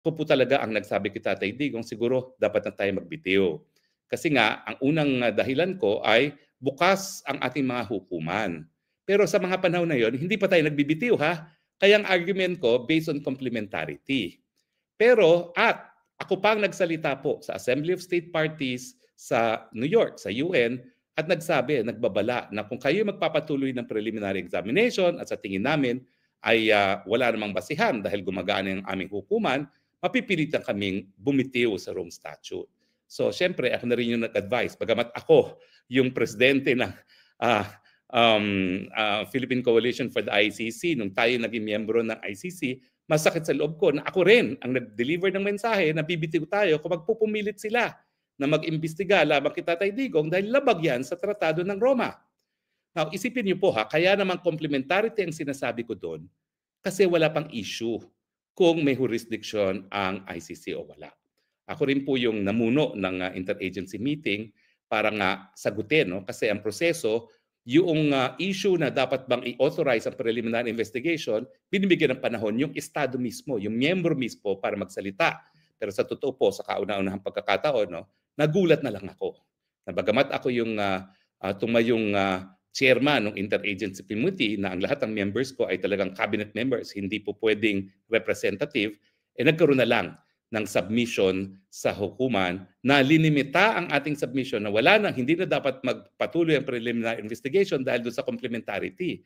ako po talaga ang nagsabi kay Tatay Digong, siguro dapat na tayo magbitiw. Kasi nga, ang unang dahilan ko ay bukas ang ating mga hukuman. Pero sa mga panahon na yon, hindi pa tayo nagbibitiw ha. Kaya ang argument ko, based on complementarity. Pero ako pa ang nagsalita po sa Assembly of State Parties sa New York, sa UN, at nagsabi, nagbabala na kung kayo magpapatuloy ng preliminary examination at sa tingin namin ay wala namang basihan dahil gumagana ang aming hukuman, mapipilitan kaming bumitiw sa Rome Statute. So, syempre, ako na rin yung nag-advise. Bagamat ako yung presidente ng Philippine Coalition for the ICC, nung tayo naging miyembro ng ICC, masakit sa loob ko na ako rin ang nag-deliver ng mensahe na bibitiw tayo kung magpupumilit sila na mag-imbestiga labang kay Tatay Digong dahil labag yan sa Tratado ng Roma. Now, isipin niyo po ha, kaya naman complementarity ang sinasabi ko doon kasi wala pang issue kung may jurisdiction ang ICC o wala. Ako rin po yung namuno ng interagency meeting para nga sagutin, no? Kasi ang proseso, yung issue na dapat bang i-authorize ang preliminary investigation, binibigyan ng panahon yung Estado mismo, yung miyembro mismo para magsalita. Pero sa totoo po, sa kauna-unahang pagkakataon, no, nagulat na lang ako. Na bagamat ako yung tumayong chairman ng interagency committee na ang lahat ng members ko ay talagang cabinet members, hindi po pwedeng representative, nagkaroon na lang ng submission sa hukuman na linimita ang ating submission na wala na, hindi na dapat magpatuloy ang preliminary investigation dahil doon sa complementarity.